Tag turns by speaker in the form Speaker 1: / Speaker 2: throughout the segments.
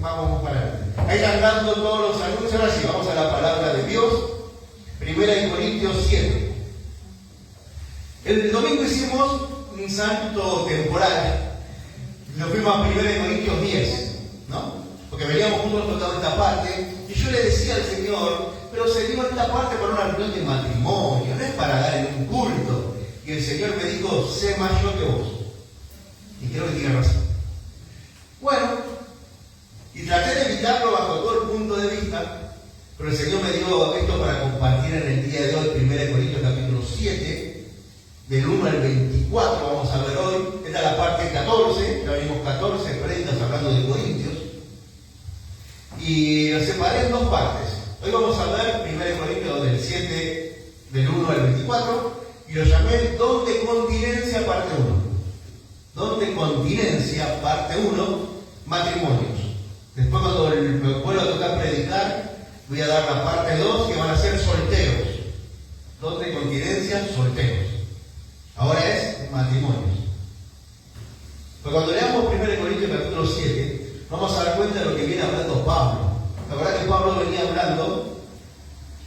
Speaker 1: Vamos para adelante. Ahí están dando todos los anuncios. Ahora sí, vamos a la palabra de Dios. 1 Corintios 7. El domingo hicimos un salto temporal. Nos fuimos a 1 Corintios 10, ¿no? Porque veníamos juntos tocando esta parte. Y yo le decía al Señor, pero Señor, esta parte para una reunión de matrimonio, no es para dar en un culto. Y el Señor me dijo, sé más yo que vos. Y creo que tiene razón. Bueno, y traté de evitarlo bajo todo el punto de vista, pero el Señor me dio esto para compartir en el día de hoy, 1 Corintios capítulo 7, del 1 al 24, vamos a ver hoy. Esta es la parte 14, ya venimos 14 prendas hablando de Corintios. Y lo separé en dos partes. Hoy vamos a ver 1 Corintios del 7, del 1 al 24, y lo llamé Don de Continencia, parte 1. Don de Continencia, parte 1, matrimonios. Después cuando me vuelva a tocar predicar, voy a dar la parte 2, que van a ser solteros. Don de Continencia, solteros. Ahora es matrimonios. Pero cuando leamos 1 Corintios capítulo 7, vamos a dar cuenta de lo que viene hablando Pablo. La verdad que Pablo venía hablando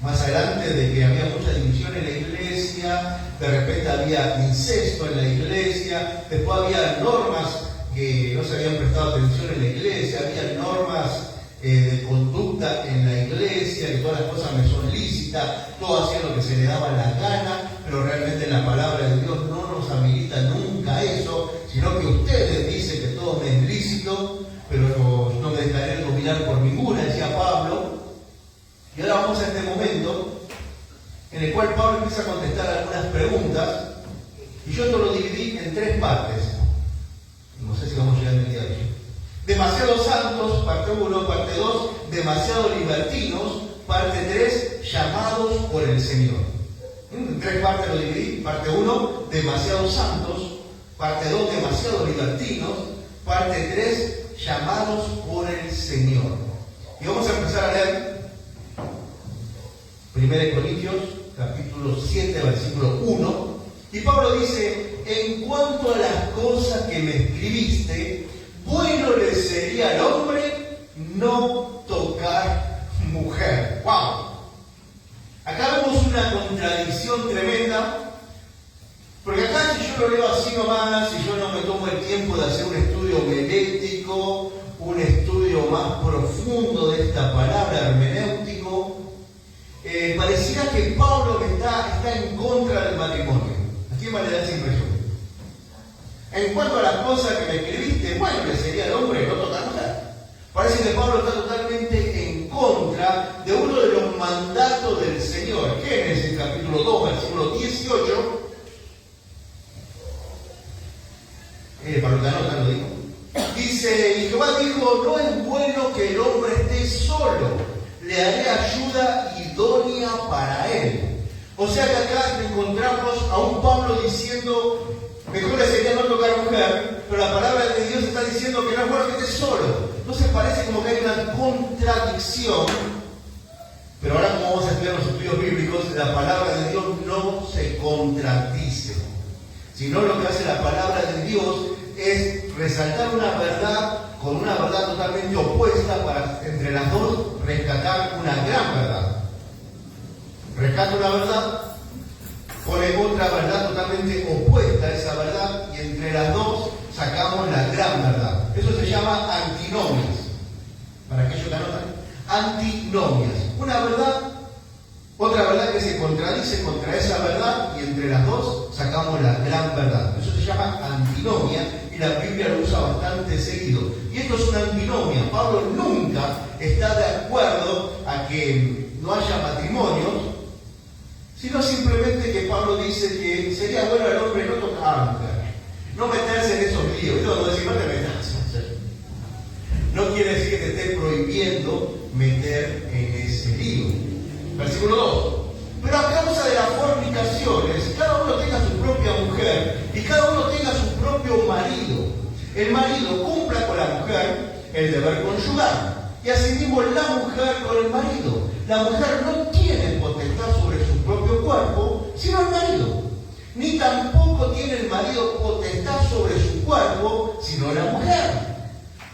Speaker 1: más adelante de que había mucha división en la iglesia, de repente había incesto en la iglesia, después había normas que no se habían prestado atención en la iglesia, había normas de conducta en la iglesia, que todas las cosas me son lícitas, todos hacían lo que se le daba la gana, pero realmente la palabra de Dios no nos habilita nunca eso, sino que ustedes dicen que todo me es lícito, pero no me dejaré dominar por ninguna, decía Pablo. Y ahora vamos a este momento en el cual Pablo empieza a contestar algunas preguntas, y yo esto lo dividí en tres partes. No sé si vamos a llegar el día de hoy. Demasiados santos, parte 1, parte 2, demasiado libertinos, parte 3, llamados por el Señor. En tres partes lo dividí. Parte 1, demasiados santos, parte 2, demasiado libertinos, parte 3, llamados por el Señor. Y vamos a empezar a leer 1 Corintios, capítulo 7, versículo 1. Y Pablo dice, en cuanto a las cosas que me escribiste, bueno le sería al hombre no tocar mujer. ¡Wow! Acá vemos una contradicción tremenda, porque acá si yo lo leo así nomás, si yo no me tomo el tiempo de hacer un estudio homilético, un estudio más profundo de esta palabra, hermenéutico, pareciera que Pablo está en contra del matrimonio. ¿A quién me le da esa impresión? En cuanto a las cosas que me escribiste, bueno, le sería al hombre no tocar mujer. Parece que Pablo está totalmente en contra de uno de los mandatos del Señor. Génesis capítulo 2, versículo 18. Pablo Canota lo dijo. Dice, y Jehová dijo, no es bueno que el hombre esté solo, le haré ayuda idónea para él. O sea que acá encontramos a un Pablo diciendo, mejor le sería no tocar mujer, pero la palabra de Dios está diciendo que no es bueno que esté solo. Entonces parece como que hay una contradicción, pero ahora como vamos a estudiar los estudios bíblicos, la palabra de Dios no se contradice, sino lo que hace la palabra de Dios es resaltar una verdad con una verdad totalmente opuesta para entre las dos rescatar una gran verdad. Rescata una verdad, pone otra verdad totalmente opuesta a esa verdad y entre las dos sacamos la gran verdad. Eso se llama antinomias. Para aquellos que anotan, antinomias. Una verdad, otra verdad que se contradice contra esa verdad y entre las dos sacamos la gran verdad. Eso se llama antinomia y la Biblia lo usa bastante seguido. Y esto es una antinomia. Pablo nunca está de acuerdo a que no haya matrimonios, sino simplemente que Pablo dice que sería bueno al hombre no tocar a la mujer, no meterse en esos líos. No decir, no te metas. No quiere decir que te esté prohibiendo meter en ese lío. Versículo 2. Pero a causa de las fornicaciones, cada uno tenga su propia mujer y cada uno tenga su propio marido. El marido cumpla con la mujer el deber conyugal y asimismo la mujer con el marido. La mujer no tiene potestad sobre su propio cuerpo, sino el marido. Ni tampoco tiene el marido potestad sobre su cuerpo, sino la mujer.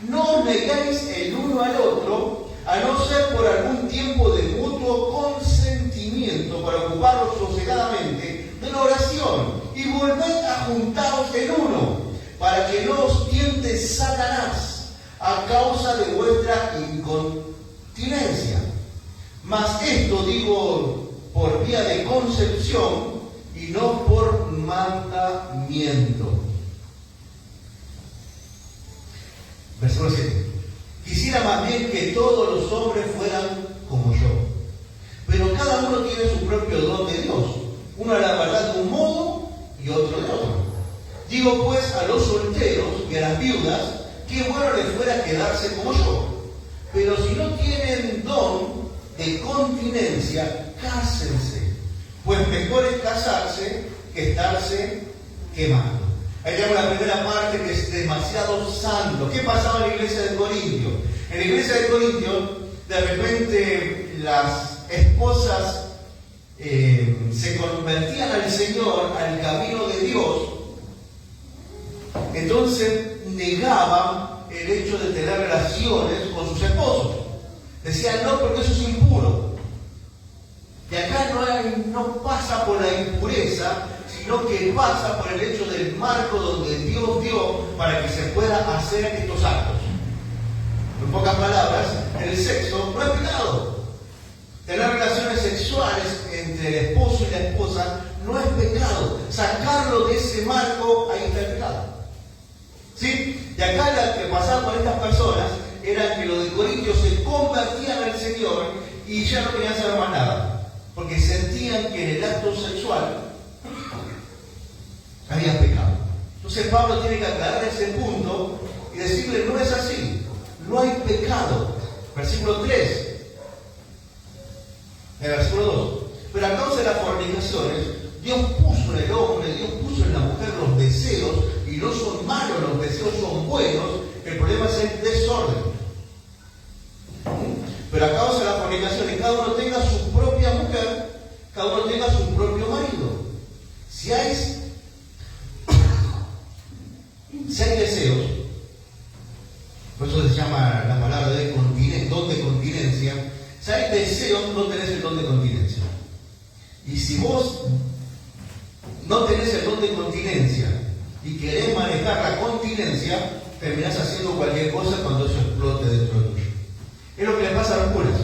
Speaker 1: No os neguéis el uno al otro, a no ser por algún tiempo de mutuo consentimiento para ocuparos sosegadamente de la oración, y volved a juntaros en uno, para que no os tiente Satanás a causa de vuestra incontinencia. Mas esto digo por vía de concepción y no por mandamiento. Versículo 7. Quisiera más bien que todos los hombres fueran como yo, pero cada uno tiene su propio don de Dios, uno a la verdad de un modo y otro de otro. Digo pues a los solteros y a las viudas, qué bueno les fuera quedarse como yo, pero si no tienen don de continencia, cásense, pues mejor es casarse que estarse quemando. Ahí tenemos la primera parte, que es demasiado santo. ¿Qué pasaba en la iglesia de Corintio? En la iglesia de Corintio, de repente las esposas se convertían al Señor, al camino de Dios. Entonces negaban el hecho de tener relaciones con sus esposos. Decían, no, porque eso es impuro. Y acá no pasa por la impureza, sino que pasa por el hecho del marco donde Dios dio para que se pueda hacer estos actos. En pocas palabras, el sexo no es pecado. Tener relaciones sexuales entre el esposo y la esposa no es pecado. Sacarlo de ese marco, ahí está el pecado. ¿Sí? Y acá lo que pasaba con estas personas era que los de Corintios se convertían al Señor y ya no querían saber más nada, porque sentían que en el acto sexual había pecado. Entonces Pablo tiene que aclarar ese punto y decirle, no es así, no hay pecado. Versículo 3, el versículo 2. Pero a causa de las fornicaciones, Dios puso en el hombre, Dios puso en la mujer los deseos, y no son malos, los deseos son buenos. El problema es el desorden. Pero a causa de las fornicaciones, cada uno tenga su propia mujer, cada uno tenga su propio marido. Si hay deseos, por eso se llama la palabra de don de continencia. Si hay deseos, no tenés el don de continencia. Y si vos no tenés el don de continencia y querés manejar la continencia, terminás haciendo cualquier cosa cuando eso explote dentro tuyo. Es lo que le pasa a los curas.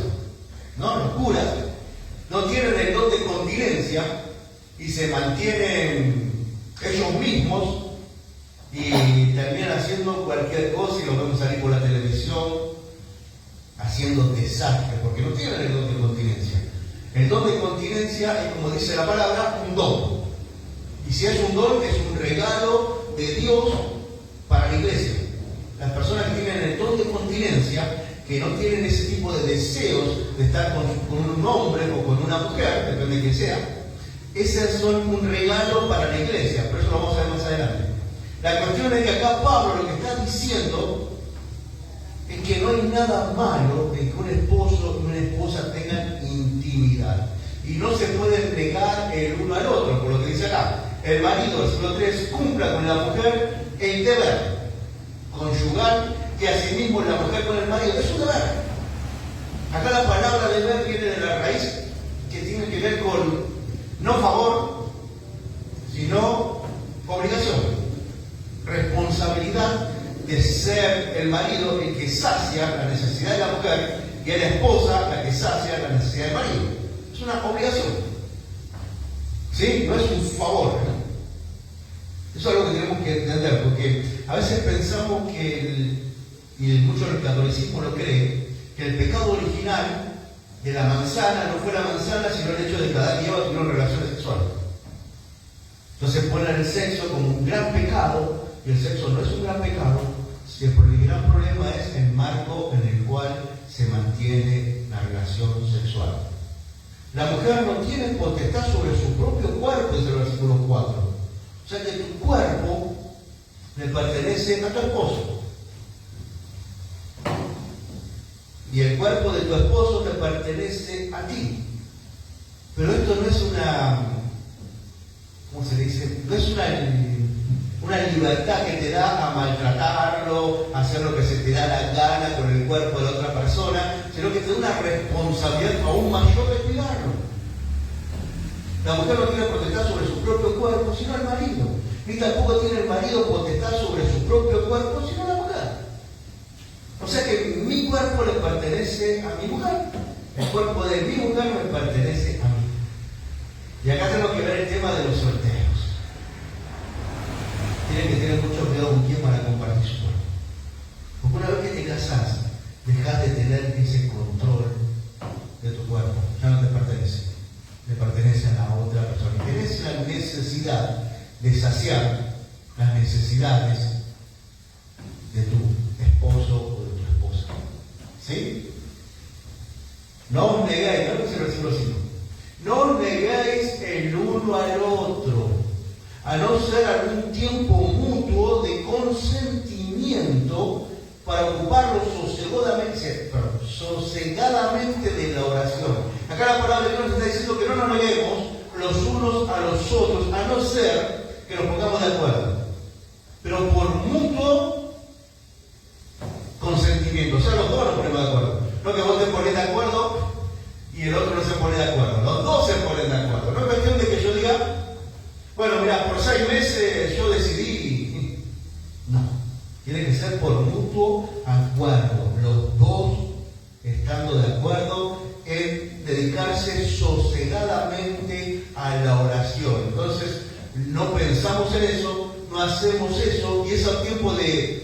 Speaker 1: ¿No? Los curas no tienen el don de continencia y se mantienen ellos mismos y terminan haciendo cualquier cosa, y los vemos salir por la televisión haciendo desastres, porque no tienen el don de continencia. El don de continencia es, como dice la palabra, un don. Y si es un don, es un regalo de Dios para la iglesia. Las personas que tienen el don de continencia, que no tienen ese tipo de deseos de estar con un hombre o con una mujer, depende de quién sea, esos son un regalo para la iglesia, pero eso lo vamos a ver más adelante. La cuestión es que acá Pablo lo que está diciendo es que no hay nada malo en que un esposo y una esposa tengan intimidad. Y no se pueden negar el uno al otro, por lo que dice acá. El marido, versículo 3, cumpla con la mujer el deber conyugal, que asimismo la mujer con el marido. Es un deber. Acá la palabra deber viene de la raíz que tiene que ver con no favor, sino obligación. Responsabilidad de ser el marido el que sacia la necesidad de la mujer y a la esposa la que sacia la necesidad del marido. Es una obligación. ¿Sí? No es un favor. Eso es algo que tenemos que entender, porque a veces pensamos que, y mucho del catolicismo lo cree, que el pecado original de la manzana no fue la manzana, sino el hecho de que Adán y Eva tuvieron relaciones sexuales. Entonces ponen el sexo como un gran pecado, y el sexo no es un gran pecado, si el gran problema es el marco en el cual se mantiene la relación sexual. La mujer no tiene potestad sobre su propio cuerpo, dice el versículo 4. O sea que tu cuerpo le pertenece a tu esposo. Y el cuerpo de tu esposo te pertenece a ti. Pero esto no es una, ¿cómo se dice? No es una libertad que te da a maltratarlo cuerpo, hacer lo que se te da la gana con el cuerpo de la otra persona, sino que te da una responsabilidad aún mayor de cuidarlo. La mujer no tiene potestad sobre su propio cuerpo, sino el marido. Ni tampoco tiene el marido potestad sobre su propio cuerpo, sino la mujer. O sea que mi cuerpo le pertenece a mi mujer. El cuerpo de mi mujer me pertenece a mí. Y acá tenemos que ver el tema de los solteros. Tienen que tener mucho cuidado con quién van a compartir su cuerpo. Porque una vez que te casás, dejás de tener ese control de tu cuerpo. Ya no te pertenece. Le pertenece a la otra persona. Y tenés la necesidad de saciar las necesidades de tu esposo o de tu esposa. ¿Sí? No os negáis, no es el versículo 5. No os negáis el uno al otro, a no ser algún tiempo mutuo de consentimiento para ocuparlo sosegadamente de la oración. Acá la palabra de Dios nos está diciendo que no nos neguemos los unos a los otros, a no ser que nos pongamos de acuerdo, pero por mutuo consentimiento. O sea, los dos nos ponemos de acuerdo. No que vos te pones de acuerdo y el otro no se pone de acuerdo. Los dos se ponen de acuerdo. No es cuestión de que yo diga, bueno, mira, por 6 meses yo decidí. No. Tiene que ser por mutuo acuerdo. Los dos estando de acuerdo en dedicarse sosegadamente a la oración. Entonces, no pensamos en eso, no hacemos eso, y esos tiempos de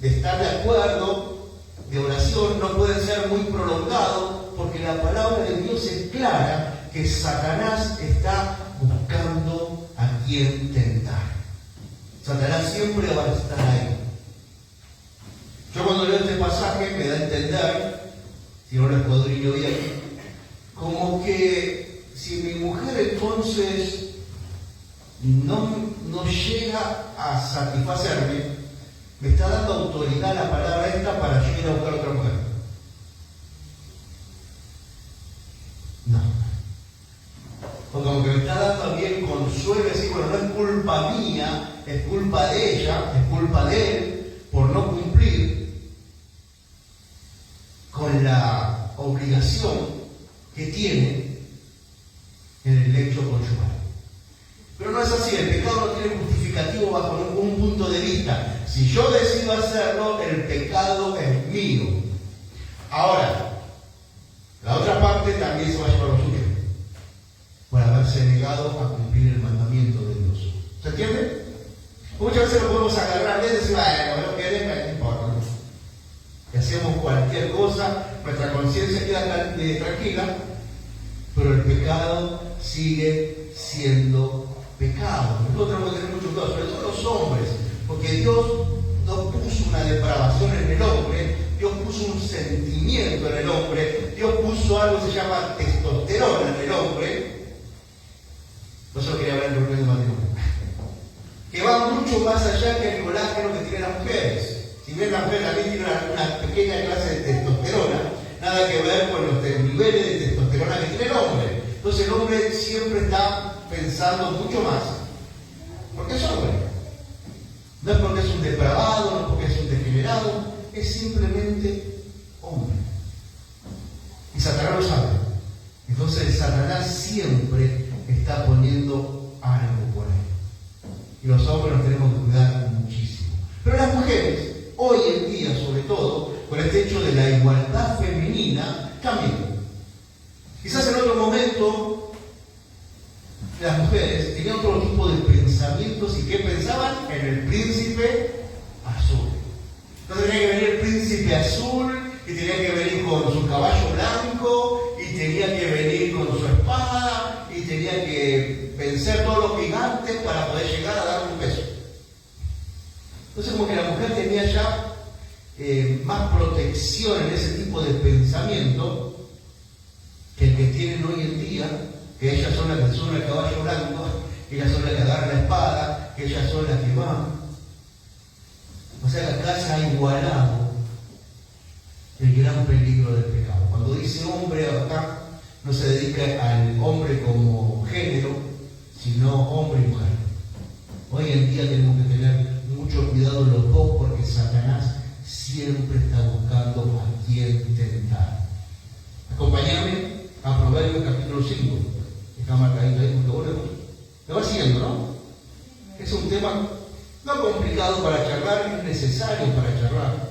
Speaker 1: estar de acuerdo, de oración, no pueden ser muy prolongados, porque la palabra de Dios es clara que Satanás está buscando a quien tentar. Satanás siempre va a estar ahí. Yo cuando leo este pasaje me da a entender, si no lo escudriño bien, como que si mi mujer entonces no llega a satisfacerme, me está dando autoridad la palabra esta para yo ir a buscar a otra mujer. No. O como que me está dando a mí el consuelo de decir, bueno, no es culpa mía, es culpa de ella, es culpa de él, por no cumplir con la obligación que tiene en el lecho conyugal. Pero no es así, el pecado no tiene justificativo bajo ningún punto de vista. Si yo decido hacerlo, el pecado es mío. Ahora, la otra parte también se va a llevar lo suyo, por haberse negado a cumplir el mandamiento de Dios. ¿Se entiende? Muchas veces lo podemos agarrar y decir, bueno, no querés, no importa. Y hacemos cualquier cosa, nuestra conciencia queda tranquila, pero el pecado sigue siendo pecado. Nosotros tenemos que tener mucho cuidado, sobre todo los hombres, porque Dios no puso una depravación en el hombre, Dios puso un sentimiento en el hombre, Dios puso algo que se llama testosterona en el hombre. No solo quería hablar en reunión de matrimonio, que va mucho más allá que el colágeno que tienen las mujeres. Si bien la mujer también tiene una pequeña clase de testosterona, nada que ver con los niveles de testosterona que tiene el hombre. Entonces el hombre siempre está pensando mucho más, porque es hombre. No es porque es un depravado, no es porque es un degenerado, es simplemente hombre. Y Satanás lo sabe. Entonces Satanás siempre está poniendo algo por ahí. Y los hombres nos tenemos que cuidar muchísimo. Pero las mujeres, hoy en día sobre todo, con este hecho de la igualdad femenina, cambian. Quizás en otro momento las mujeres tenían otro tipo de pensamientos y que pensaban en el príncipe azul. Entonces tenía que venir el príncipe azul y tenía que venir con su caballo blanco y tenía que venir con su espada y tenía que vencer todos los gigantes para poder llegar a darle un beso. Entonces como que la mujer tenía ya más protección en ese tipo de pensamiento que el que tienen hoy en día, que ellas son las que suben el caballo blanco, que ellas son las que agarran la espada, que ellas son las que van. O sea que acá se ha igualado el gran peligro del pecado. Cuando dice hombre acá, no se dedica al hombre como género, sino hombre y mujer. Hoy en día tenemos que tener mucho mucho cuidado los dos, porque Satanás siempre está buscando a quien tentar. Acompáñame a Proverbios capítulo 5. Está marcadito ahí porque vos lo vas siguiendo, ¿no? Es un tema no complicado para charlar, es necesario para charlar.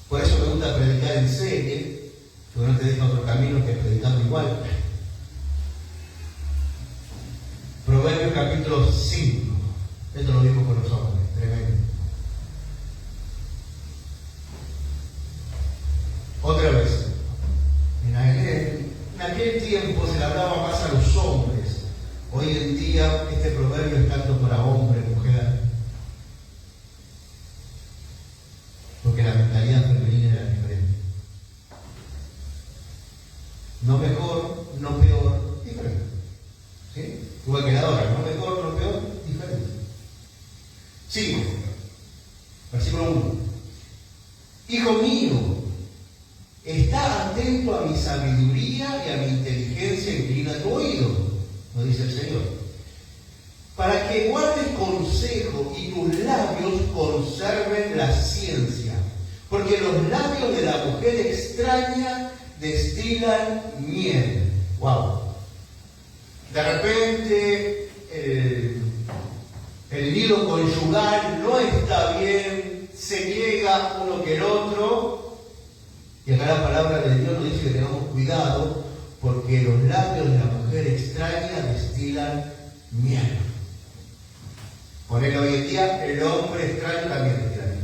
Speaker 1: Por eso me gusta predicar en serie, porque no te deja otro camino que predicando igual. Proverbios capítulo 5. Esto lo dijo con los hombres, tremendo. Otra vez, en aquel tiempo se le hablaba más a los hombres. Hoy en día este proverbio es tanto para hombre, mujer, porque la mentalidad femenina era diferente. No mejor, no peor, diferente. ¿Sí? Igual que la hora, no mejor, no peor, diferente. 5, versículo 1. Hijo mío, está atento a mi sabiduría y a mi inteligencia, inclina tu oído, nos dice el Señor, para que guardes consejo y tus labios conserven la ciencia, porque los labios de la mujer extraña destilan miel. ¡Wow! De repente el nido conyugal no está bien, se niega uno que el otro, y acá la palabra de Dios nos dice que tengamos cuidado, porque los labios de la mujer extraña destilan miel. Por él hoy en día el hombre extraño también destila miel.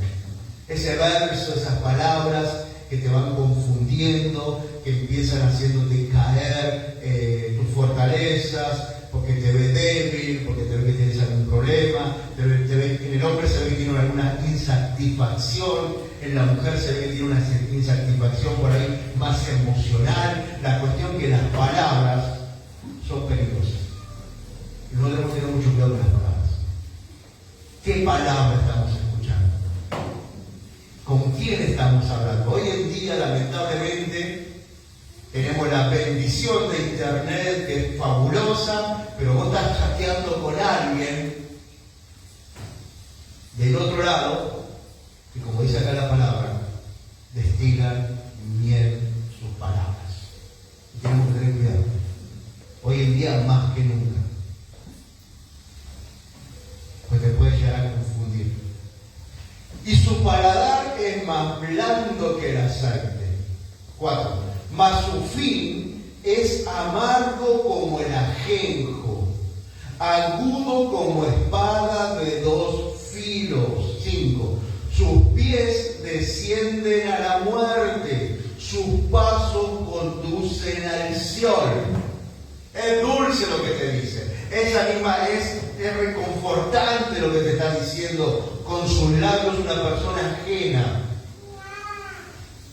Speaker 1: Ese verso, esas palabras que te van confundiendo, que empiezan haciéndote caer tus fortalezas, porque te ve débil, porque te ve que tienes algún problema, te ve, en el hombre se ve que tiene alguna insatisfacción, en la mujer se ve que tiene una insatisfacción por ahí más emocional. La cuestión que las palabras son peligrosas. Y no debemos tener mucho cuidado con las palabras. ¿Qué palabra estamos escuchando? ¿Con quién estamos hablando? Hoy en día, lamentablemente, tenemos la bendición de Internet, que es fabulosa, pero vos estás chateando con alguien del otro lado, que como dice acá la palabra, destilan miel sus palabras. Y tenemos que tener cuidado. Hoy en día más que nunca. Pues te puede llegar a confundir. Y su paladar es más blando que el aceite. 4. Mas su fin es amargo como el ajenjo, agudo como espada de 2 filos. 5. Sus pies descienden a la muerte, sus pasos conducen al Seol. Es dulce lo que te dice. Es reconfortante lo que te está diciendo. Con sus labios una persona ajena.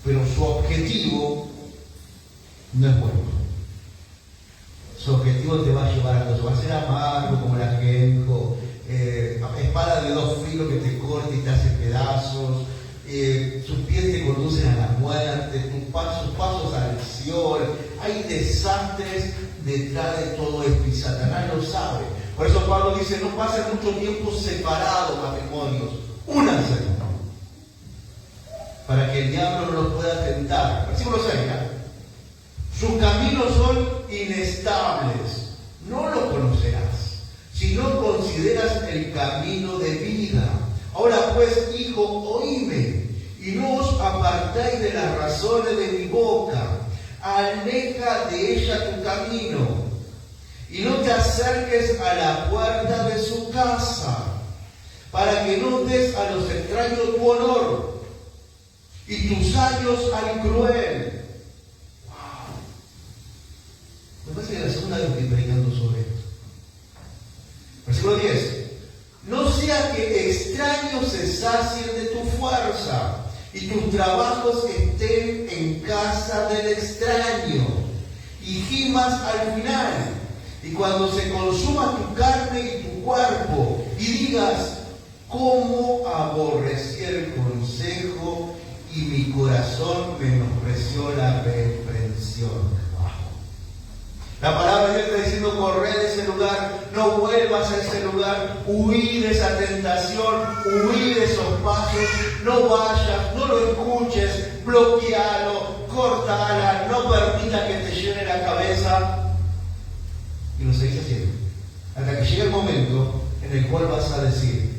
Speaker 1: Pero su objetivo no es bueno. Su objetivo te va a llevar a eso. Va a ser amargo como el ajenjo. Espada de 2 filos que te corta y te hace pedazos. Sus pies te conducen a la muerte, sus pasos al Seol. Hay desastres detrás de todo esto y Satanás lo sabe. Por eso Pablo dice, no pasen mucho tiempo separados matrimonios, únanse, para que el diablo no los pueda tentar. Versículo 6. Sus caminos son inestables, no lo conocerás, si no consideras el camino de vida. Ahora pues, hijo, oíme, y no os apartáis de las razones de mi boca. Aleja de ella tu camino, y no te acerques a la puerta de su casa, para que no des a los extraños tu honor, y tus años al cruel. Wow. Me parece que es la segunda vez que estoy predicando sobre esto. Versículo 10. No sea que extraños se sacien de tu fuerza, y tus trabajos estén en casa del extraño, y gimas al final, y cuando se consuma tu carne y tu cuerpo, y digas, cómo aborrecí el consejo, y mi corazón menospreció la reprensión. Wow. La palabra de Dios está diciendo, corred de ese lugar, no vuelvas a ese lugar, huí de esa tentación, huí de esos pasos, no vayas, no lo escuches, bloquealo, cortala, no permita que te llene la cabeza. Y lo seguís haciendo. Hasta que llegue el momento en el cual vas a decir,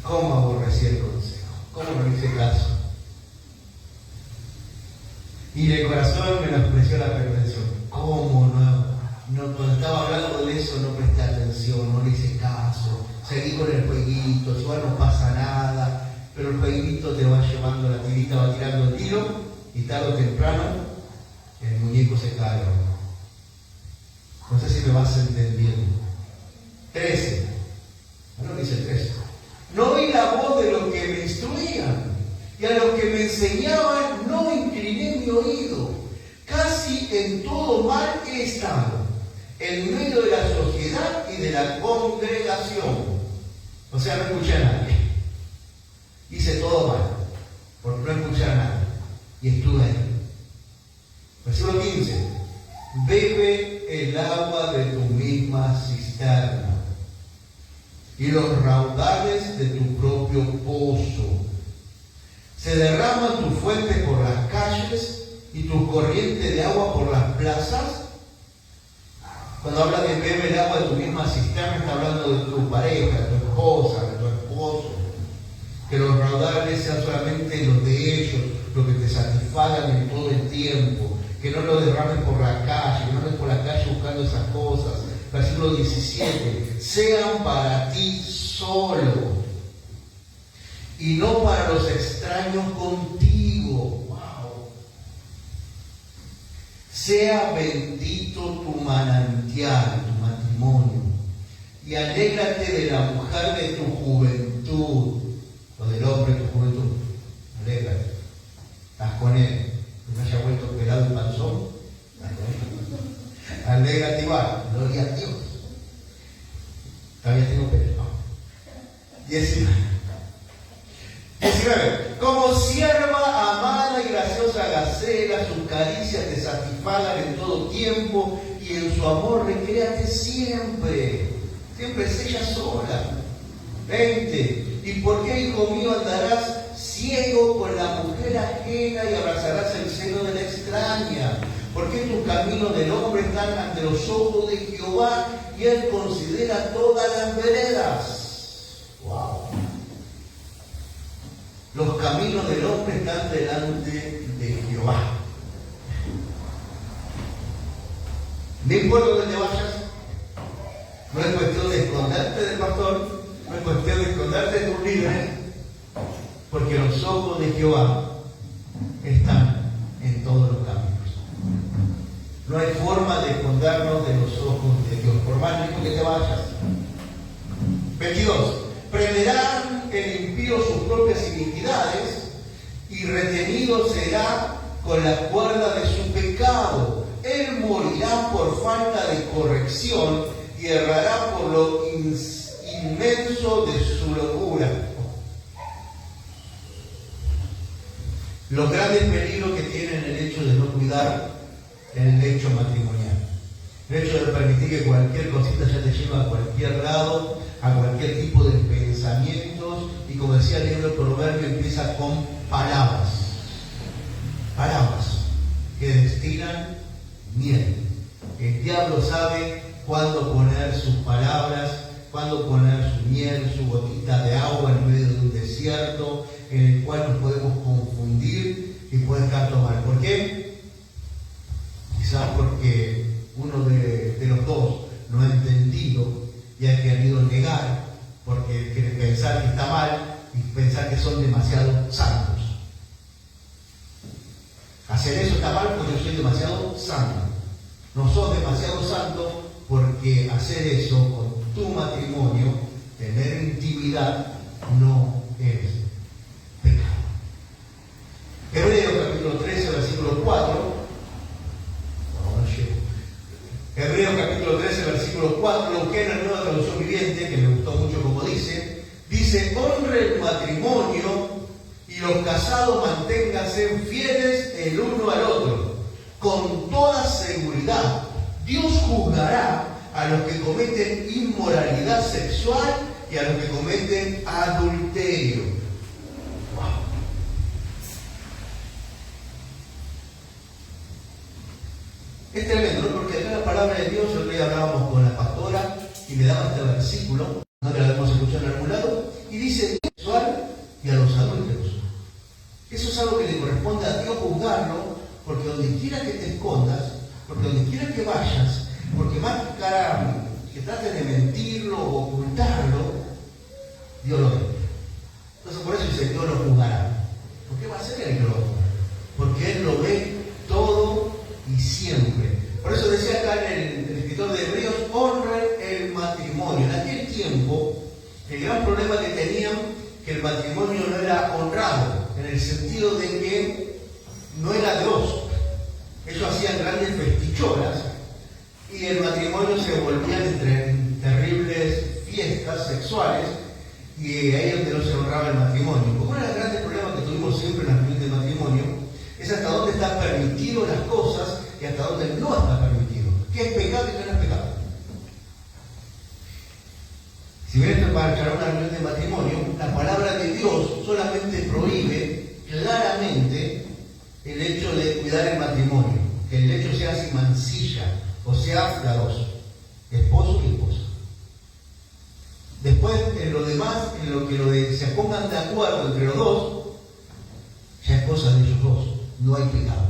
Speaker 1: ¿cómo aborrecí el consejo? ¿Cómo no hice caso? Y el corazón menospreció la perfección. ¿Cómo no? Cuando estaba hablando de eso no presté atención, no le hice caso. Seguí con el jueguito, igual no pasa nada. Pero el jueguito te va llevando, la tirita va tirando el tiro y tarde o temprano el muñeco se cae. No sé si me vas entendiendo. 13. No dice 13. No oí la voz de los que me instruían, y a los que me enseñaban no incliné mi oído. Casi en todo mal he estado, en medio de la sociedad y de la congregación. O sea, no escuché a nadie. Hice todo mal, porque no escuché a nadie. Y estuve ahí. Versículo 15. Bebe el agua de tu misma cisterna y los raudales de tu propio pozo. Se derraman tus fuentes por las calles y tus corrientes de agua por las plazas. Cuando habla de bebe el agua de tu misma cisterna, está hablando de tu pareja, de tu esposa, de tu esposo. Que los raudales sean solamente los de ellos, los que te satisfagan en todo el tiempo. Que no lo derramen por la calle, que no andes por la calle buscando esas cosas. Versículo 17. Sean para ti solo y no para los extraños contigo. Wow. Sea bendito tu manantial, tu matrimonio, y alégrate de la mujer de tu juventud, o del hombre de tu juventud. Alégrate. Estás con él. Que no haya vuelto pelado el panzón. Alégrate igual. Gloria a Dios. Todavía tengo pelo. No. 19. Como sierva amada y graciosa gacela, sus caricias te satisfagan en todo tiempo y en su amor recréate siempre. Siempre es ella sola. 20. ¿Y por qué, hijo mío, andarás ciego con la mujer ajena y abrazarás el seno de la extraña? Porque tus caminos del hombre están ante los ojos de Jehová y Él considera todas las veredas. Wow. Los caminos del hombre están delante de Jehová. No importa dónde vayas, no es cuestión de esconderte del pastor, no es cuestión de esconderte de tus líderes, porque los ojos de Jehová están en todos los caminos. No hay forma de escondernos de los ojos de Dios, por más lejos que te vayas. 22. Prenderán el impío sus propias iniquidades y retenido será con la cuerda de su pecado. Él morirá por falta de corrección y errará por lo inmenso de su locura. Los grandes peligros que tienen el hecho de no cuidar el lecho matrimonial. El hecho de permitir que cualquier cosita ya te lleve a cualquier lado, a cualquier tipo de pensamientos, y como decía el libro de Proverbios, empieza con palabras. Palabras que destilan miel. El diablo sabe cuándo poner sus palabras, cuándo poner su miel, su gotita de agua en medio de un desierto, en el cual nos podemos confundir y puede estar mal. ¿Por qué? Quizás porque uno de los dos no ha entendido y ha querido negar, porque quiere pensar que está mal y pensar que son demasiado santos. Hacer eso está mal porque yo soy demasiado santo. No sos demasiado santo porque hacer eso con tu matrimonio, tener intimidad, no es pecado. Hebreos capítulo 13, versículo 4. Hebreos capítulo 13, versículo 4, lo busqué en la Nueva Traducción Viviente, que me gustó mucho como dice, honre el matrimonio y los casados manténganse fieles el uno al otro, con toda seguridad, Dios juzgará a los que cometen inmoralidad sexual y a los que cometen adulterio. Wow. Es tremendo, ¿no? Porque acá la palabra de Dios, el otro día hablábamos con la pastora y me daba este versículo, no que lo habíamos escuchado en algún lado, y dice sexual y a los adúlteros. Eso es algo que le corresponde a Dios juzgarlo, porque donde quiera que te escondas, porque donde quiera que vayas, porque más que traten de mentirlo o ocultarlo, Dios lo ve. Entonces por eso dice, Dios lo juzgará. ¿Por qué va a ser Él que lo juzga? Porque Él lo ve todo y siempre. Por eso decía acá el escritor de Hebreos, honren el matrimonio. En aquel tiempo, el gran problema que tenían, que el matrimonio no era honrado, en el sentido de que no era Dios. Ellos hacían grandes festicholas y el matrimonio se volvían entre terribles fiestas sexuales, y ahí es donde no se honraba el matrimonio. Porque uno de los grandes problemas que tuvimos siempre en la reunión de matrimonio es hasta dónde está permitido las cosas y hasta dónde no está permitido. ¿Qué es pecado y qué no es pecado? Si vienes para una reunión de matrimonio, la palabra de Dios solamente prohíbe claramente el hecho de cuidar el matrimonio, que el hecho sea sin mancilla, o sea, la dos, esposo y esposa. Después, en lo demás, en lo que se pongan de acuerdo entre los dos, ya es cosa de ellos dos, no hay pecado.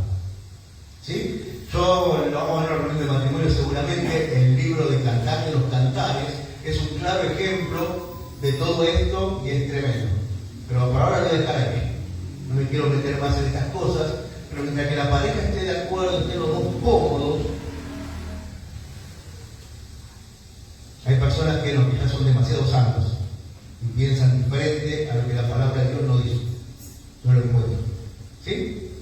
Speaker 1: ¿Sí? Yo, lo vamos a ver en la reunión de matrimonio, seguramente el libro de Cantar de los Cantares es un claro ejemplo de todo esto y es tremendo. Pero por ahora lo voy a dejar aquí. No me quiero meter más en estas cosas, pero mientras que la pareja esté de acuerdo, estén los dos cómodos, hay personas que ya son demasiado santos y piensan diferente a lo que la palabra de Dios no dice. No lo encuentro. ¿Sí?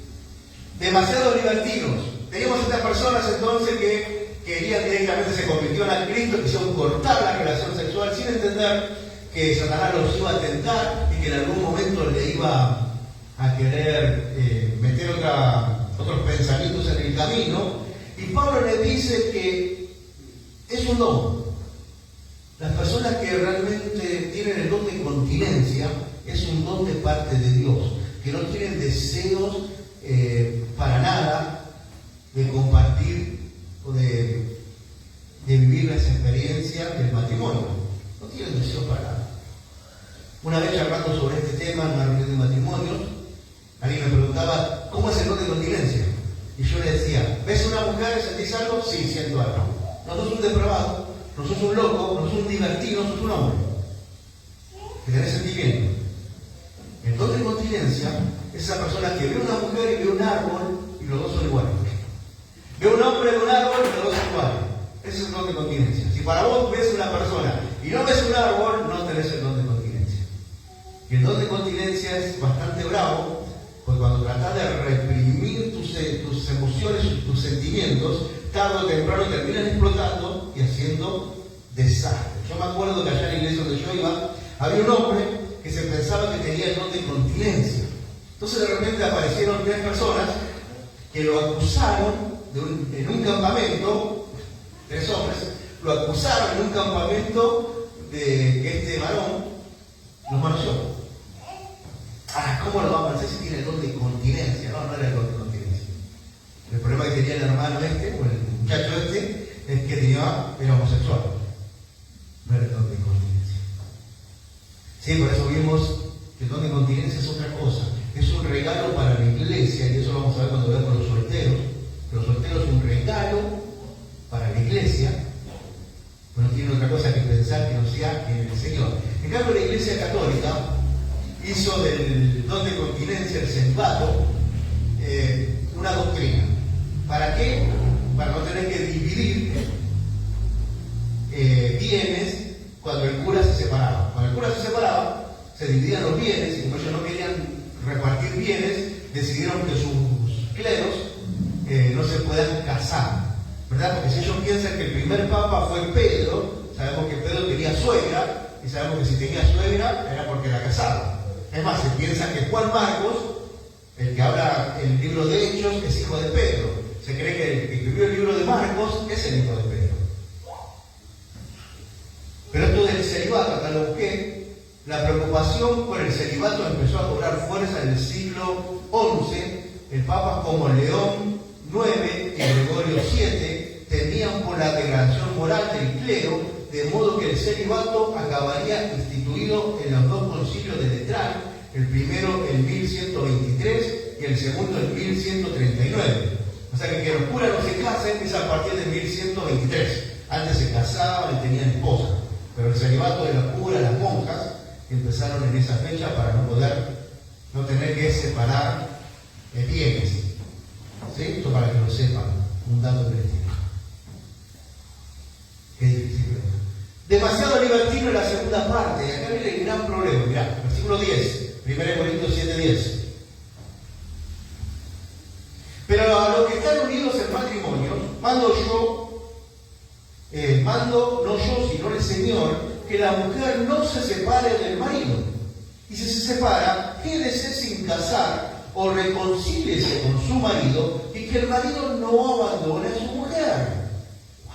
Speaker 1: Demasiados libertinos. Teníamos estas personas entonces que querían directamente, se convirtieron a Cristo, quisieron cortar la relación sexual sin entender que Satanás los iba a tentar y que en algún momento le iba a querer meter otros pensamientos en el camino. Y Pablo le dice que es un don. Las personas que realmente tienen el don de continencia es un don de parte de Dios, que no tienen deseos para nada de compartir o de vivir esa experiencia del matrimonio. No tienen deseos para nada. Una vez charlando sobre este tema en una reunión de matrimonios, alguien me preguntaba, ¿cómo es el don de continencia? Y yo le decía, ¿ves una mujer, sentís algo? Sí, siento algo. No sos un depravado, no sos un loco, no sos un divertido, sos un hombre. Que tenés sentimiento. El don de continencia es esa persona que ve una mujer y ve un árbol y los dos son iguales. Ve un hombre en un árbol y los dos son iguales. Ese es el don de continencia. Si para vos ves una persona y no ves un árbol, no tenés el don de continencia. Y el don de continencia es bastante bravo, porque cuando tratás de reprimir tus emociones y tus sentimientos, tarde o temprano terminan explotando y haciendo desastre. Yo me acuerdo que allá en la iglesia donde yo iba, había un hombre que se pensaba que tenía el don de continencia. Entonces de repente aparecieron 3 personas que lo acusaron en un campamento, 3 hombres, lo acusaron en un campamento de que este varón los manoseó. ¿Cómo lo va a manosear si tiene el don de continencia? No era el don de continencia. El problema que tenía el hermano o el muchacho es que era homosexual. No era el don de continencia. Sí, por eso vimos que el don de continencia es otra cosa. Es un regalo para la iglesia, y eso lo vamos a ver cuando veamos los solteros. Los solteros es un regalo para la iglesia, pues no tiene otra cosa que pensar que no sea en el Señor. En cambio, la Iglesia Católica hizo del don de continencia, el celibato, una doctrina. ¿Para qué? Para no tener que dividir bienes cuando el cura se separaba. Cuando el cura se separaba, se dividían los bienes, y como ellos no querían repartir bienes, decidieron que sus cleros no se puedan casar, ¿verdad? Porque si ellos piensan que el primer papa fue Pedro, sabemos que Pedro tenía suegra, y sabemos que si tenía suegra era porque era casado. Es más, se piensa que Juan Marcos, el que habla en el libro de Hechos, es hijo de Pedro. Se cree que el que escribió el libro de Marcos es el hijo de Pedro. Pero esto del celibato, acá lo busqué, la preocupación por el celibato empezó a cobrar fuerza en el siglo XI. El Papa como León IX y Gregorio VII temían por la degradación moral del clero, de modo que el celibato acabaría instituido en los dos concilios de Letrán, el primero en 1123 y el segundo en 1139. O sea que los curas no se casen es a partir de 1123. Antes se casaban y tenían esposa, pero el celibato de los curas, las monjas, empezaron en esa fecha para no tener que separar bienes. ¿Sí? Esto para que lo sepan, un dato del estilo. Qué difícil. Demasiado libertino en la segunda parte, y acá viene el gran problema. Mirá, versículo 10, 1 Corintios 7:10. Pero a los que están unidos en matrimonio, mando no yo, sino el Señor, que la mujer no se separe del marido. Y si se separa, quédese sin casar o reconcíliese con su marido, y que el marido no abandone a su mujer. Wow.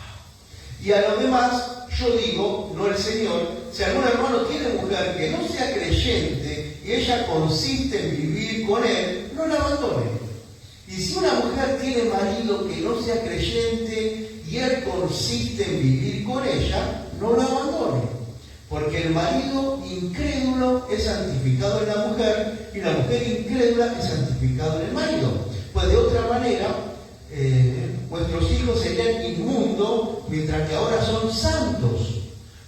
Speaker 1: Y a los demás, yo digo, no el Señor, si algún hermano tiene mujer que no sea creyente y ella consiste en vivir con él, no la abandone. Y si una mujer tiene marido que no sea creyente y él consiste en vivir con ella, no la abandone. Porque el marido incrédulo es santificado en la mujer y la mujer incrédula es santificado en el marido. Pues de otra manera, vuestros hijos serían inmundos mientras que ahora son santos.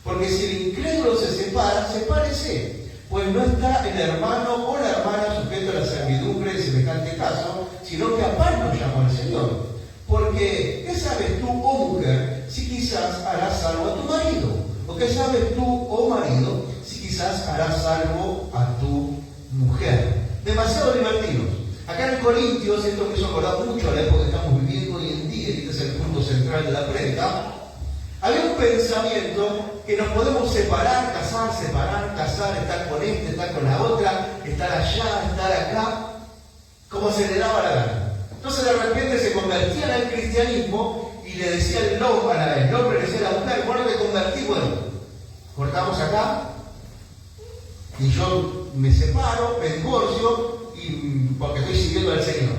Speaker 1: Porque si el incrédulo se separa, sepárese. Pues no está el hermano o la hermana sujeto a la servidumbre de semejante caso, sino que a paz nos llamó el Señor. Porque, ¿qué sabes tú, oh mujer, si quizás harás salvo a tu marido? ¿O qué sabes tú, oh marido, si quizás harás salvo a tu mujer? Demasiado divertidos. Acá en Corintios, esto me hizo acordar mucho a la época que estamos viviendo hoy en día, y este es el punto central de la prédica. Había un pensamiento que nos podemos separar, casar, estar con este, estar con la otra, estar allá, estar acá, como se le daba la gana. Entonces de repente se convertían al cristianismo y le decía el hombre le decía a la mujer, bueno, te convertí, bueno, cortamos acá y yo me separo, me divorcio porque estoy siguiendo al Señor.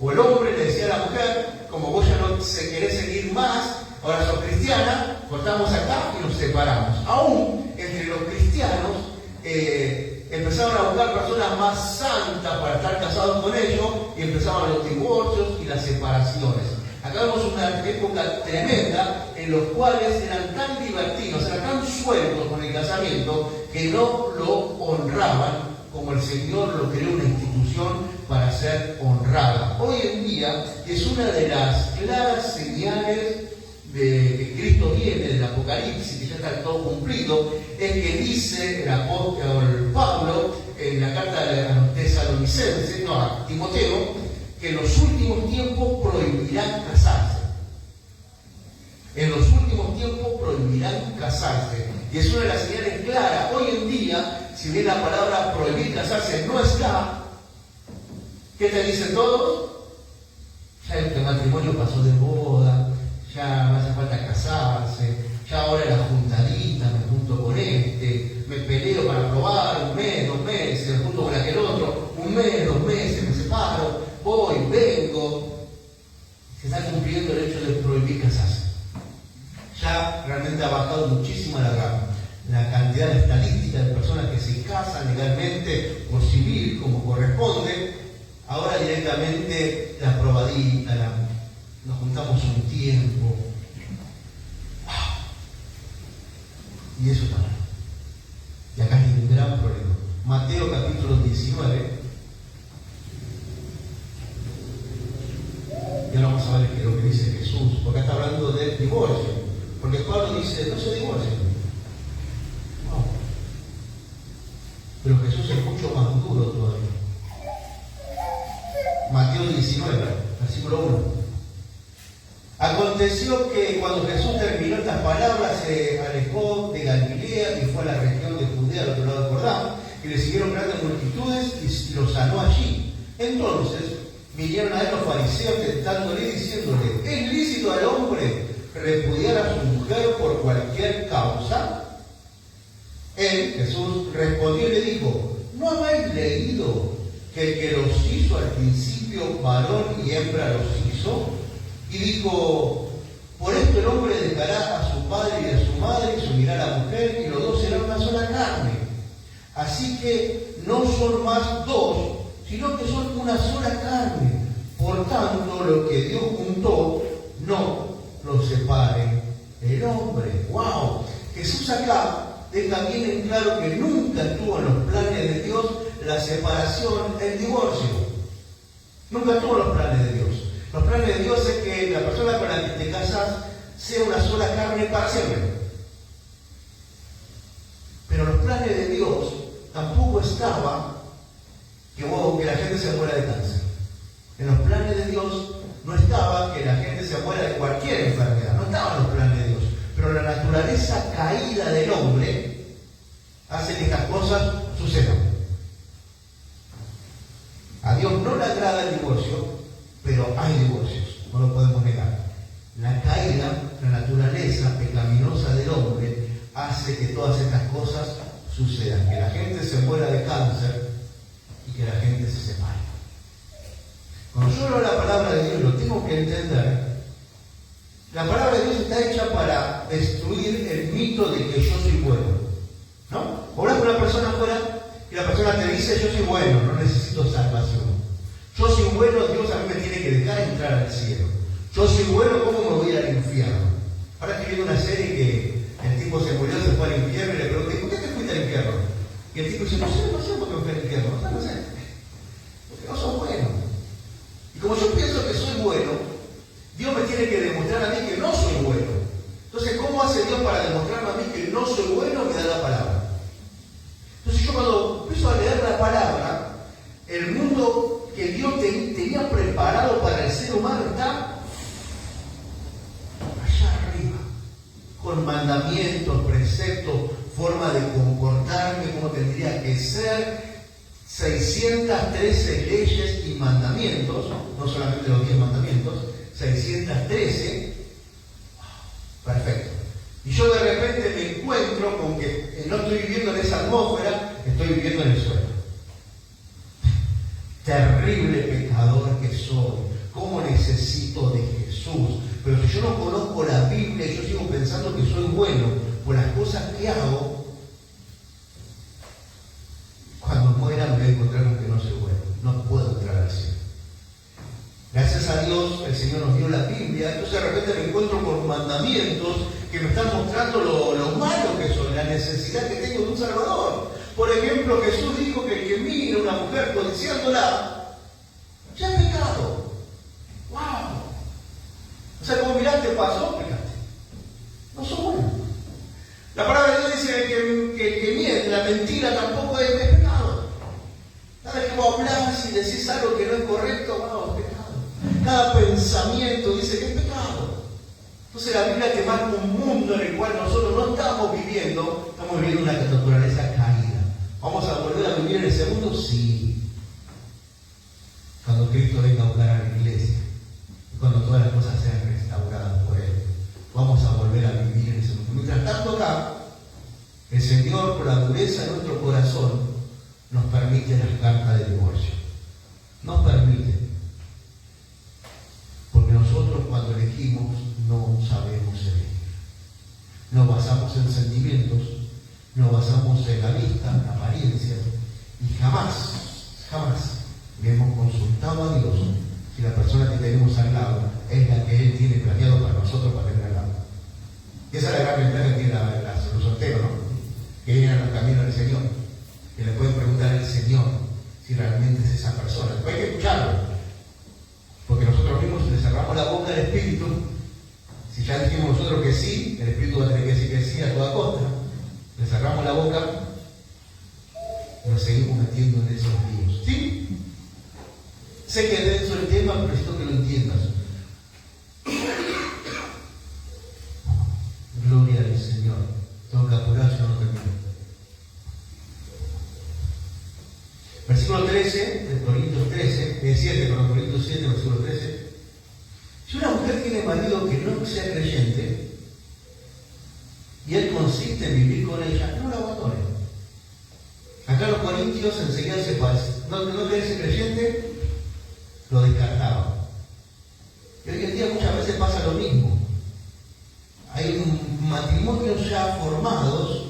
Speaker 1: O el hombre le decía a la mujer, como vos ya no querés seguir más, ahora sos cristiana, cortamos acá y nos separamos. Aún entre los cristianos empezaron a buscar personas más santas para estar casados con ellos y empezaban los divorcios y las separaciones. Acá vemos una época tremenda en los cuales eran tan libertinos, eran tan sueltos con el casamiento que no lo honraban como el Señor lo creó una institución para ser honrada. Hoy en día es una de las claras señales de que Cristo viene, del Apocalipsis, que ya está todo cumplido, es que dice el apóstol Pablo en la carta a los tesalonicenses, a Timoteo, que en los últimos tiempos prohibirán casarse. En los últimos tiempos prohibirán casarse. Y es una de las señales claras. Hoy en día, si bien la palabra prohibir casarse no está, ¿qué te dicen todos? Ya el matrimonio pasó de moda, ya no hace falta casarse, ya ahora la juntadita, me junto con este, me peleo para probar un mes, 2 meses, me junto con aquel otro, un mes, 2 meses, me separo, voy, vengo. Se está cumpliendo el hecho de prohibir casarse. Ya realmente ha bajado muchísimo la cantidad de estadísticas de personas que se casan legalmente por civil, como corresponde. Ahora directamente la probadita, nos juntamos un tiempo. ¡Wow! Y eso está mal. Y acá hay un gran problema. Mateo capítulo 19. Y ahora vamos a ver qué es lo que dice Jesús, porque está hablando del divorcio. Porque Pablo dice, no se divorcien. No. Pero Jesús es mucho más duro todavía. Mateo 19, versículo 1. Aconteció que cuando Jesús terminó estas palabras, se alejó de Galilea y fue a la región de Judea, al otro lado del Jordán, y le siguieron grandes multitudes y lo sanó allí. Entonces, vinieron a él los fariseos tentándole y diciéndole: ¿es lícito al hombre repudiar a su mujer por cualquier causa? Él, Jesús, respondió y le dijo: ¿no habéis leído que el que los hizo al principio varón y hembra los hizo? Y dijo: por esto el hombre dejará a su padre y a su madre y se unirá a la mujer, y los dos serán una sola carne. Así que no son más dos, sino que son una sola carne. Por tanto, lo que Dios juntó, no lo separe el hombre. ¡Wow! Jesús acá deja bien en claro que nunca estuvo en los planes de Dios la separación, el divorcio. Nunca estuvo en los planes de Dios. Los planes de Dios es que la persona con la que te casas sea una sola carne para siempre. Pero los planes de Dios tampoco estaba que la gente se muera de cáncer. En los planes de Dios no estaba que la gente se muera de cualquier enfermedad. No estaba en los planes de Dios. Pero la naturaleza caída del hombre hace que estas cosas sucedan. A Dios no le agrada el divorcio, pero hay divorcios, no lo podemos negar. La caída, la naturaleza pecaminosa del hombre, hace que todas estas cosas sucedan. Que la gente se muera de cáncer y que la gente se separe. Cuando yo leo la palabra de Dios, lo tengo que entender. La palabra de Dios está hecha para destruir el mito de que yo soy bueno. ¿No? Hablas con una persona afuera y la persona te dice: yo soy bueno, no necesito salvación. Yo soy bueno, Dios a mí me tiene que dejar entrar al cielo. Yo soy bueno, ¿cómo me voy a ir al infierno? Ahora estoy viendo una serie que el tipo se murió, se fue al infierno y le pregunté: ¿por qué te fuiste al infierno? Y el tipo dice: no sé por qué me fui al infierno. No sé. Porque no soy bueno. Y como yo pienso que soy bueno, Dios me tiene que demostrar a mí que no soy bueno. Entonces, ¿cómo hace Dios para demostrarme a mí que no soy bueno? Me da la palabra. Entonces yo cuando empiezo a leer la palabra, el mundo que Dios tenía preparado para el ser humano está allá arriba, con mandamientos, preceptos, forma de comportarme, cómo tendría que ser, 613 leyes y mandamientos, no solamente los 10 mandamientos, 613, perfecto. Y yo de repente me encuentro con que no estoy viviendo en esa atmósfera, estoy viviendo en el suelo. Terrible pecador que soy, cómo necesito de Jesús. Pero si yo no conozco la Biblia y yo sigo pensando que soy bueno por las cosas que hago, cuando muera me voy a encontrar con que no soy bueno, no puedo entrar al cielo. Gracias a Dios el Señor nos dio la Biblia, entonces de repente me encuentro con mandamientos que me están mostrando lo malo que soy, la necesidad que tengo de un Salvador. Por ejemplo, Jesús dijo que el que mira a una mujer codiciándola, ya es pecado. ¡Wow! O sea, como miraste, pasó, pecaste. No sos bueno. La palabra de Dios dice que miente, la mentira tampoco es pecado. Cada vez que vos hablas y decís algo que no es correcto, wow, es pecado. Cada pensamiento dice que es pecado. Entonces la Biblia te marca un mundo en el cual nosotros no estamos viviendo una naturaleza caída. ¿Vamos a volver a vivir en ese mundo? Sí. Cuando Cristo venga a buscar a la iglesia y cuando todas las cosas sean restauradas por Él, vamos a volver a vivir en ese mundo. Mientras tanto acá, el Señor, por la dureza de nuestro corazón, nos permite las cartas de divorcio. Nos permite. Porque nosotros cuando elegimos no sabemos elegir. Nos basamos en sentimientos, nos basamos en la vista, en la apariencia, y jamás le hemos consultado a Dios si la persona que tenemos al lado es la que Él tiene planeado para nosotros para tener al lado. Y esa es la gran ventaja que tienen los solteros, ¿no? Que vienen a los caminos del Señor, que le pueden preguntar al Señor si realmente es esa persona. Pero hay que escucharlo, porque nosotros mismos le cerramos la boca al Espíritu. Si ya dijimos nosotros que sí, el Espíritu va a tener que decir que sí a toda costa. Le cerramos la boca y nos seguimos metiendo en esos líos. ¿Sí? Sé que es denso el tema, pero necesito que lo entiendas. Gloria al Señor. Tengo que apurar, si no termino. Versículo 13 de Corintios 13. Corintios 7, versículo 13. Si una mujer tiene marido que no sea creyente, y él consiste en vivir con ella, no la abandone. Acá los corintios enseguida se pasa. No quería ser creyente, lo descartaban. Y hoy en día muchas veces pasa lo mismo. Hay matrimonios ya formados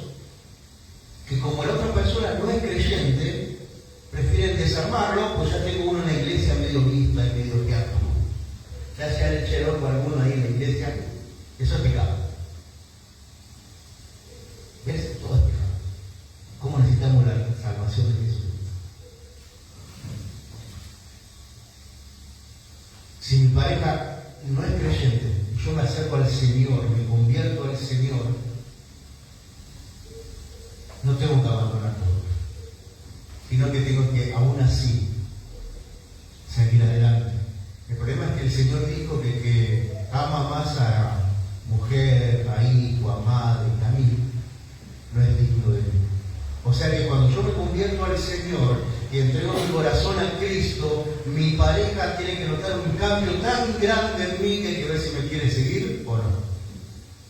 Speaker 1: que como la otra persona no es creyente, prefieren desarmarlo, pues ya tengo uno en la iglesia medio vista y medio que actúa. Ya se han echado con alguno ahí en la iglesia, eso es pecado. ¿Ves? Todo es pecado. ¿Cómo necesitamos la salvación de Jesús? Si mi pareja no es creyente, yo me acerco al Señor, me convierto al Señor, no tengo que abandonar todo, sino que tengo que aún así seguir adelante. El problema es que el Señor dijo que el que ama más a la mujer, a hijo, a madre, a mí, no es digno de mí. O sea que cuando yo me convierto al Señor y entrego mi corazón a Cristo, mi pareja tiene que notar un cambio tan grande en mí que hay que ver si me quiere seguir o no.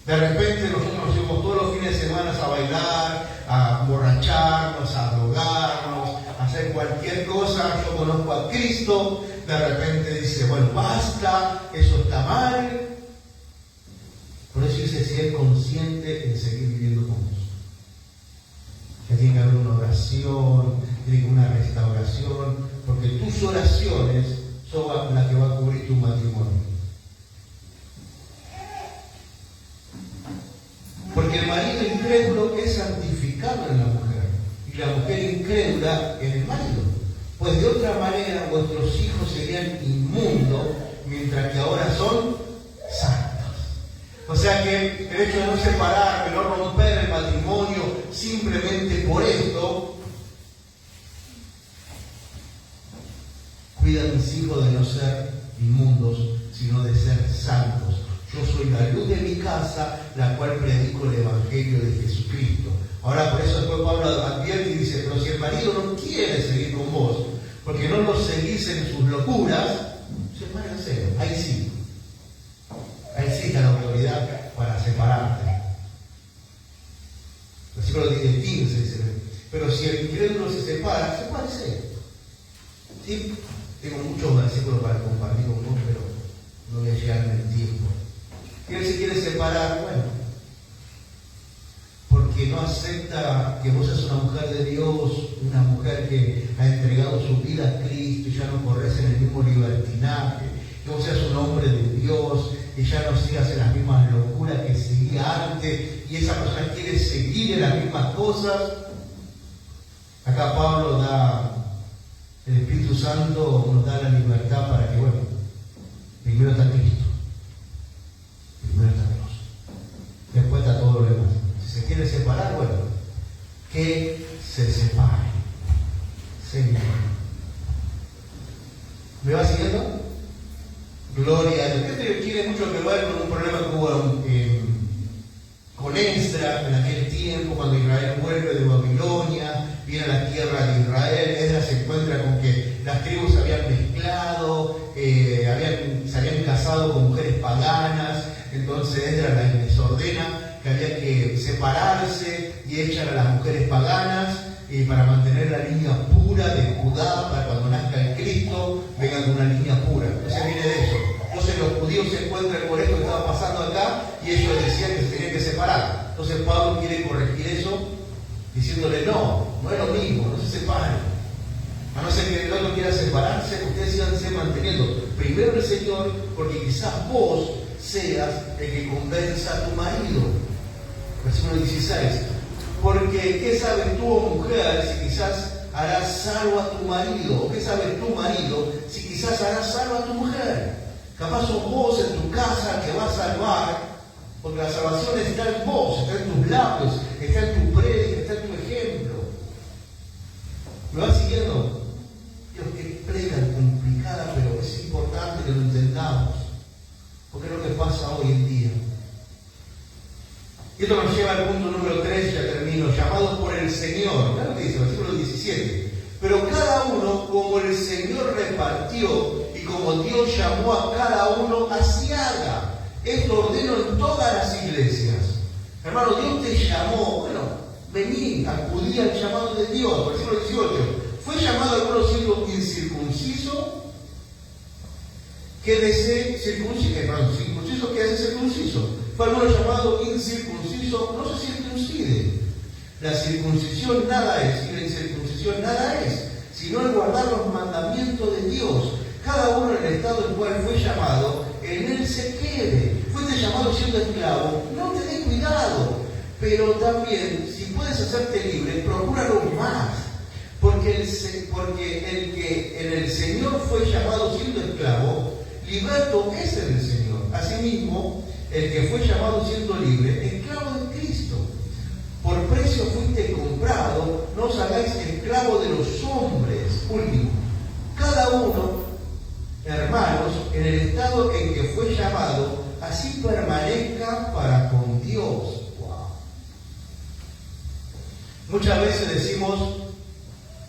Speaker 1: De repente nosotros nos llevamos todos los fines de semana a bailar, a emborracharnos, a drogarnos, a hacer cualquier cosa. Yo conozco a Cristo, de repente dice, bueno, basta, eso está mal. Por eso dice ser consciente en seguir viviendo con Dios. Que tiene que haber una oración, tiene que haber una restauración, porque tus oraciones son las que va a cubrir tu matrimonio. Porque el marido incrédulo es santificado en la mujer y la mujer incrédula en el marido. Pues de otra manera vuestros hijos serían inmundos, mientras que ahora son santos. O sea que el hecho de no separar, de no romper el matrimonio simplemente por esto, cuida a mis hijos de no ser inmundos, sino de ser santos. Yo soy la luz de mi casa, la cual predico el Evangelio de Jesucristo. Ahora por eso después Pablo advierte y dice, pero si el marido no quiere seguir con vos, porque no lo seguís en sus locuras, sepárense, ahí sí. Ahí sí está la autoridad para separarte. Versículo 15 dice, pero si el incrédulo se separa, sepárese. ¿Sí? Tengo muchos versículos para compartir con vos, pero no voy a llegar en el tiempo. Y él se quiere separar, bueno, porque no acepta que vos seas una mujer de Dios, una mujer que ha entregado su vida a Cristo y ya no corres en el mismo libertinaje, que vos seas un hombre de Dios y ya no sigas en las mismas locuras que seguía antes, y esa persona quiere seguir en las mismas cosas. Acá Pablo da, el Espíritu Santo nos da la libertad para que, bueno, primero está Cristo. Primero está Dios. Después está todo lo demás. Si se quiere separar, bueno, que se separe. Señor. ¿Me va siguiendo? Gloria a Dios. Este tiene mucho que ver con un problema que hubo con Esdras en aquel tiempo, cuando Israel vuelve de Babilonia, viene a la tierra de Israel. Esdras se encuentra con que las tribus se habían mezclado, se habían casado con mujeres paganas. Entonces Esdras les ordena que había que separarse y echar a las mujeres paganas para mantener la línea pura de Judá, para cuando nazca el Cristo vengan con una línea pura. Entonces viene de eso. Entonces los judíos se encuentran con esto que estaba pasando acá y ellos decían que se tenían que separar. Entonces Pablo quiere corregir eso diciéndole no es lo mismo, no se separen. A no ser que el otro quiera separarse, ustedes síganse manteniendo primero el Señor, porque quizás vos seas el que convenza a tu marido. Versículo 16. Porque ¿qué sabes tú, oh mujer, si quizás harás salvo a tu marido? ¿O qué sabes tu marido si quizás harás salvo a tu mujer? Capaz sos vos en tu casa que vas a salvar, porque la salvación está en vos, está en tus labios, está en tu prédica, está en tu ejemplo. ¿Me vas siguiendo? Dios, qué prega complicada, pero es importante que lo entendamos, porque es lo que pasa hoy en día. Y esto nos lleva al punto número 3, ya termino, llamados por el Señor. Claro que dice, versículo 17. Pero cada uno, como el Señor repartió y como Dios llamó a cada uno, así haga. Esto ordeno en todas las iglesias. Hermano, Dios te llamó, bueno, vení, acudí al llamado de Dios. Versículo 18. ¿Fue llamado alguno siendo incircunciso? Quédese circunciso, quédese circunciso. Fue alguno llamado incircunciso, no se circuncide. La circuncisión nada es, y la incircuncisión nada es, sino el guardar los mandamientos de Dios. Cada uno en el estado en el cual fue llamado, en él se quede. Fuiste llamado siendo esclavo, no te des cuidado. Pero también, si puedes hacerte libre, procúralo más. Porque el que en el Señor fue llamado siendo esclavo, liberto es en el Señor. Asimismo, el que fue llamado siendo libre, esclavo de Cristo. Por precio fuiste comprado, no os hagáis esclavo de los hombres. Último, cada uno, hermanos, en el estado en que fue llamado, así permanezca para con Dios. Wow. Muchas veces decimos,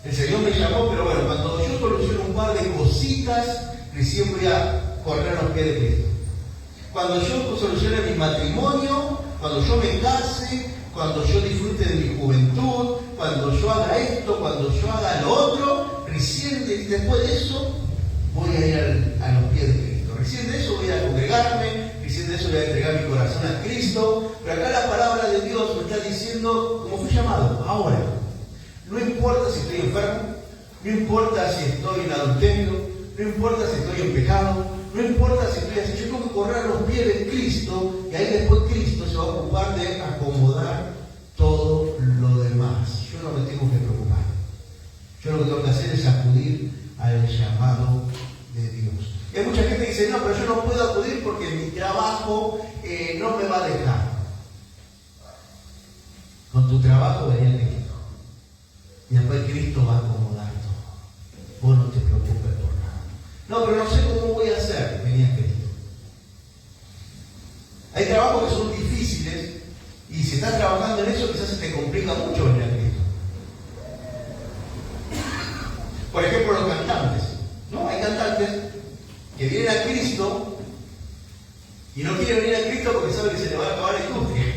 Speaker 1: el Señor me llamó, pero bueno, cuando yo soluciono un par de cositas, recién voy a correr los pies de Cristo. Cuando yo solucione mi matrimonio, cuando yo me case, cuando yo disfrute de mi juventud, cuando yo haga esto, cuando yo haga lo otro, recién después de eso voy a ir a los pies de Cristo. Recién de eso voy a congregarme, recién de eso voy a entregar mi corazón a Cristo. Pero acá la palabra de Dios me está diciendo cómo fui llamado, ahora. No importa si estoy enfermo, no importa si estoy en adulterio, no importa si estoy en pecado, no importa si estoy así, yo tengo que correr a los pies de Cristo y ahí después Cristo se va a ocupar de acomodar todo lo demás. Yo no me tengo que preocupar. Yo lo que tengo que hacer es acudir al llamado de Dios. Y hay mucha gente que dice, no, pero yo no puedo acudir porque mi trabajo no me va a dejar. Con tu trabajo venía Cristo. Y después Cristo va a acomodar todo. Vos no te preocupes por nada. No, pero no sé cómo voy a hacer. Venía Cristo. Hay trabajos que son difíciles y si estás trabajando en eso quizás se te complica mucho venir a Cristo. Por ejemplo, los cantantes. ¿No? Hay cantantes que vienen a Cristo y no quieren venir a Cristo porque saben que se le va a acabar la industria.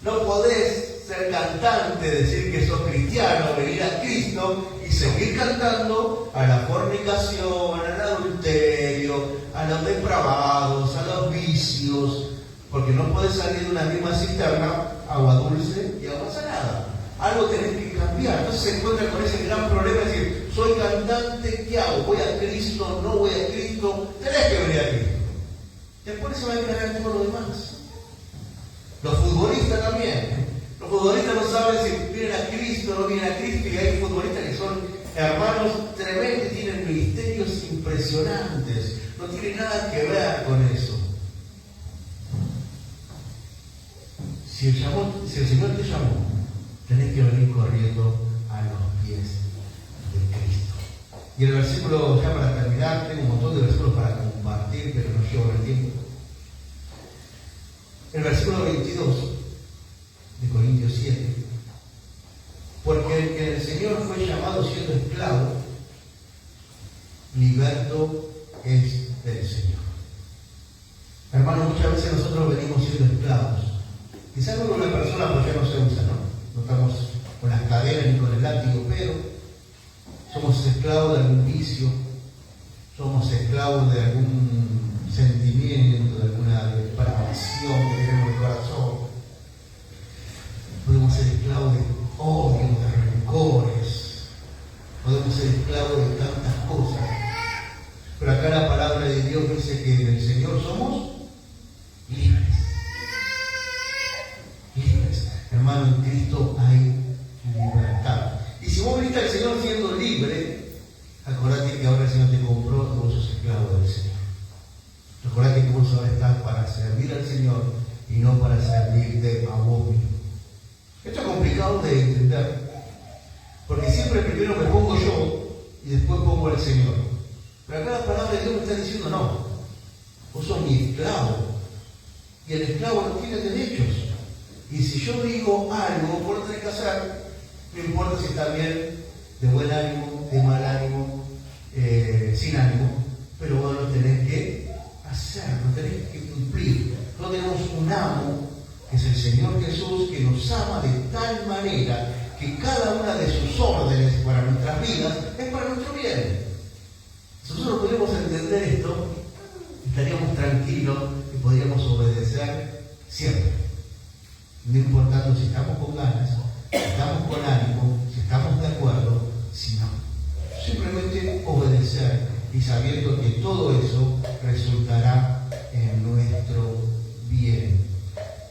Speaker 1: No podés ser cantante, decir que sos cristiano, venir a Cristo y seguir cantando a la fornicación, al adulterio, a los depravados, a los vicios, porque no podés salir de una misma cisterna, agua dulce y agua salada. Algo tenés que cambiar. Entonces se encuentra con ese gran problema de decir, soy cantante, ¿qué hago? ¿Voy a Cristo? ¿No voy a Cristo? Tenés que venir a Cristo. Después se va a encargar todo lo demás. Los futbolistas también. Los futbolistas no saben si vienen a Cristo o no vienen a Cristo, y hay futbolistas que son hermanos tremendos, tienen ministerios impresionantes. No tiene nada que ver con eso. Si el Señor te llamó, tenés que venir corriendo a los pies de Cristo. Y el versículo, ya para terminar, tengo un montón de versículos para compartir, pero no llevo el tiempo. El versículo 22 de Corintios 7. Porque el que el Señor fue llamado siendo esclavo, liberto es del Señor. Hermanos, muchas veces nosotros venimos siendo esclavos. Quizás con una persona pues ya no se usa, ¿no? No estamos con las cadenas ni con el látigo, pero somos esclavos de algún vicio, somos esclavos de algún sentimiento, de alguna depravación que tenemos en el corazón. Podemos ser esclavos de odio, de rencores, podemos ser esclavos de tantas cosas. Pero acá la palabra de Dios dice que en el Señor somos libres. Libres. Hermano, en Cristo hay libertad. Y si vos viniste al Señor siendo libre, acordate que ahora el Señor te compró y vos sos esclavo del Señor. Acordate que vos ahora estás para servir al Señor y no para servirte a vos mismo. Esto es complicado de entender, porque siempre primero me pongo yo y después pongo al Señor. Pero acá la palabra de Dios me está diciendo no, vos sos mi esclavo y el esclavo no tiene derechos. Y si yo digo algo, vos lo tenés que hacer, no importa si está bien, de buen ánimo, de mal ánimo, Señor Jesús, que nos ama de tal manera que cada una de sus órdenes para nuestras vidas es para nuestro bien. Si nosotros podemos entender esto, estaríamos tranquilos y podríamos obedecer siempre. No importando si estamos con ganas, si estamos con ánimo, si estamos de acuerdo, si no. Simplemente obedecer y sabiendo que todo eso resultará en nuestro bien.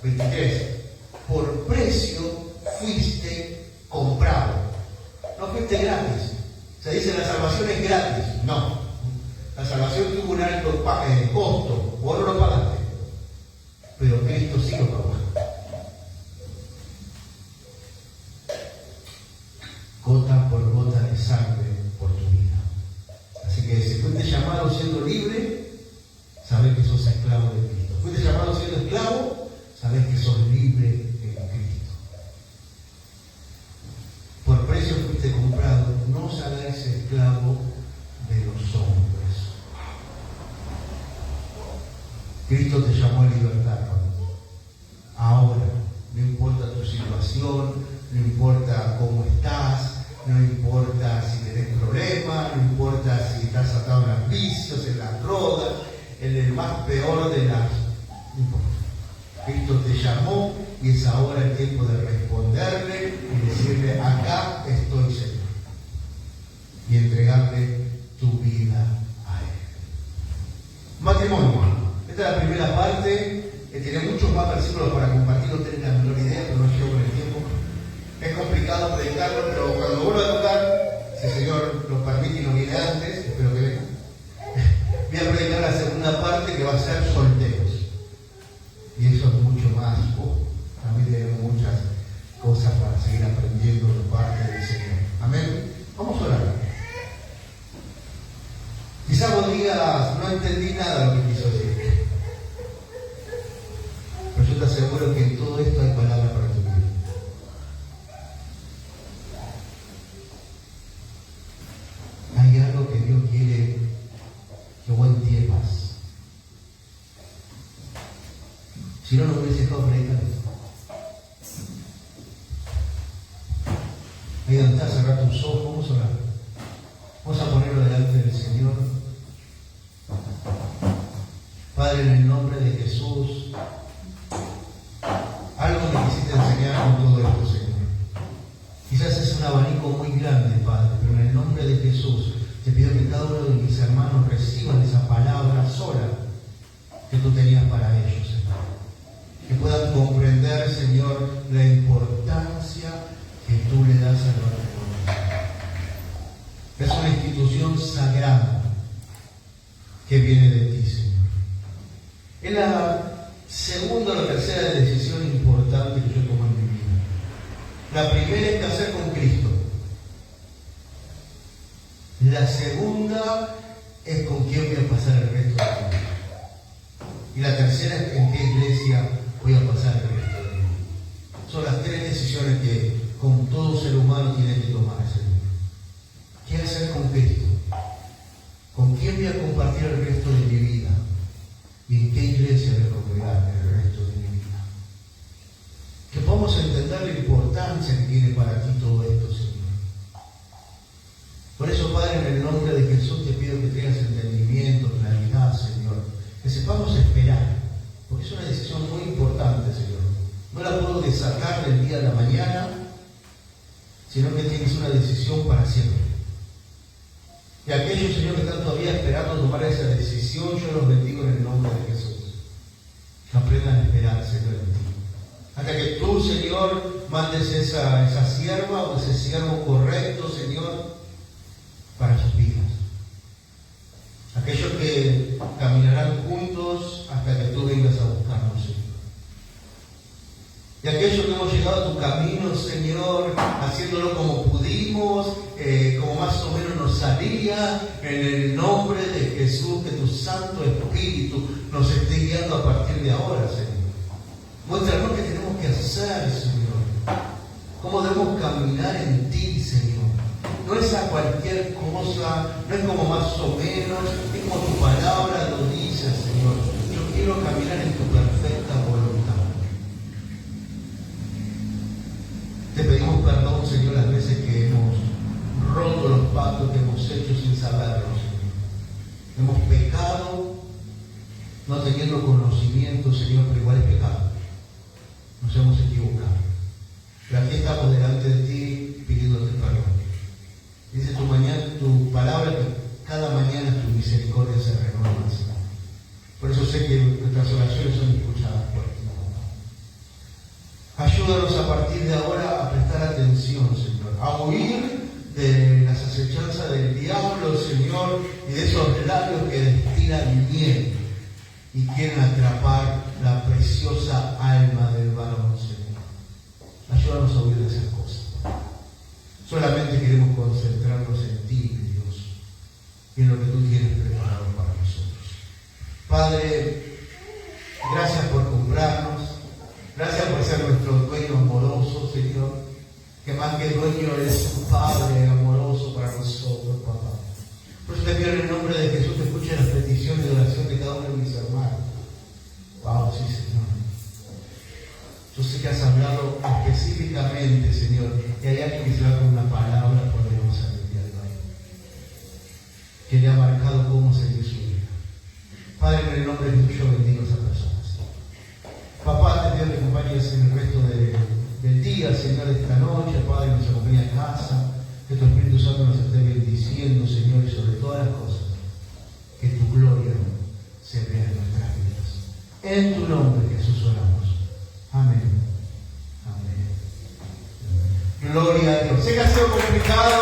Speaker 1: 23. Por precio fuiste comprado. No fuiste gratis. Se dice la salvación es gratis. No. La salvación tuvo un alto costo. Vos no lo pagaste. Pero Cristo sí lo pagó. Gota por gota de sangre por tu vida. Así que si fuiste llamado siendo libre, sabes que sos esclavo de Cristo. Fuiste llamado siendo esclavo, sabes que sos libre en Cristo. Por precio fuiste comprado, no os hagáis esclavo de los hombres. Cristo te llamó a libertad. Ahora, no importa tu situación, no importa cómo estás, no importa si tenés problemas, no importa si estás atado en los vicios, en las drogas, en el más peor de las... No importa. Cristo te llamó y es ahora el tiempo de responderle y decirle, acá estoy, Señor. Y entregarle tu vida a Él. Matrimonio. Esta es la primera parte. Tiene muchos más versículos para compartir, no tengo la menor idea, pero no llevo con el tiempo. Es complicado predicarlo, pero cuando vuelva a tocar, si el Señor nos permite y nos viene antes, espero que venga, voy a predicar la segunda parte que va a ser solteros. Y eso es mucho más. También tenemos muchas cosas para seguir aprendiendo de parte del Señor. Amén. Vamos a orar. Quizás vos digas, no entendí nada de lo que quiso decir. Pero yo te aseguro que en todo esto hay palabras para tu vida. Hay algo que Dios quiere que vos entiendas. Si no, no hubiese dejado predicar esto. Ahí donde estás, cerrar tus ojos, vamos a orar. Vamos a ponerlo delante del Señor. Padre, en el nombre de Jesús, algo me quisiste enseñar con todo esto, Señor. Quizás es un abanico muy grande, Padre, pero en el nombre de Jesús te pido que cada uno de mis hermanos reciban esa palabra sola que tú tenías para ellos, Señor. Que puedan comprender, Señor, la importancia que tú le das al matrimonio. Es una institución sagrada que viene de ti, Señor. Es la segunda o la tercera decisión importante que yo tomo en mi vida. La primera es casar con Cristo. La segunda es con quién voy a pasar el resto de mi vida. Y la tercera es en qué iglesia voy a pasar el resto de mi vida. Son las tres decisiones que con todo ser humano tiene que tomar, Señor. ¿Qué hacer con Cristo? ¿Con quién voy a compartir el resto de mi vida? ¿Y en qué iglesia voy a congregar el resto de mi vida? Que podamos entender la importancia que tiene para ti todo esto, Señor. Por eso, Padre, en el nombre de Jesús te pido que tengas entendimiento, claridad, Señor. Que sepamos esperar, porque es una decisión muy importante, Señor. No la puedo desatar del día a la mañana, sino que tienes una decisión para siempre. Y aquellos, Señor, que están todavía esperando tomar esa decisión, yo los bendigo en el nombre de Jesús. Que aprendan a esperar, Señor, en ti. Hasta que tú, Señor, mandes esa sierva o ese siervo correcto, Señor, para sus vidas. Aquellos que caminarán juntos hasta que tú vengas a buscarnos, Señor. Y aquellos que hemos llegado a tu camino, Señor, haciéndolo como pudimos, como más o menos nos salía, en el nombre de Jesús, que tu Santo Espíritu nos esté guiando a partir de ahora, Señor. Muéstranos qué tenemos que hacer, Señor. Cómo debemos caminar en ti, Señor. No es a cualquier cosa, no es como más o menos, es como tu palabra lo dice, Señor. Yo quiero caminar en tu perfecta voluntad. perdón, Señor, las veces que hemos roto los pactos que hemos hecho sin saberlo, Señor. Hemos pecado no teniendo conocimiento, Señor, pero igual es pecado. Nos hemos equivocado. Pero aquí estamos delante de ti pidiéndote perdón. Dice tu palabra que cada mañana tu misericordia se renueva, Señor. Por eso sé que nuestras oraciones son escuchadas por ti. Ayúdanos a partir de ahora a prestar atención, Señor, a huir de las acechanzas del diablo, Señor, y de esos labios que destilan miel y quieren atrapar la preciosa alma del varón, Señor. Ayúdanos a huir de esas cosas. Solamente queremos concentrarnos en ti, Dios, y en lo que tú tienes preparado para nosotros. Padre, gracias por comprarnos. Gracias por ser nuestro dueño amoroso, Señor, que más que dueño es un Padre amoroso para nosotros, papá. Por eso te pido en el nombre de Jesús que escuche las peticiones de oración de cada uno de mis hermanos. Wow, sí, Señor. Yo sé que has hablado específicamente, Señor, y hay alguien que se va con una palabra poderosa del día de hoy, que le ha marcado cómo seguir su vida. Padre, en el nombre de Jesús yo bendigo a esa persona. Papá, te pido que acompañes en el resto del día, Señor, de esta noche. Padre, nos acompañe a casa. Que tu Espíritu Santo nos esté bendiciendo, Señor, y sobre todas las cosas, que tu gloria se vea en nuestras vidas. En tu nombre, Jesús, oramos. Amén. Amén. Gloria a Dios. Sé que ha sido complicado.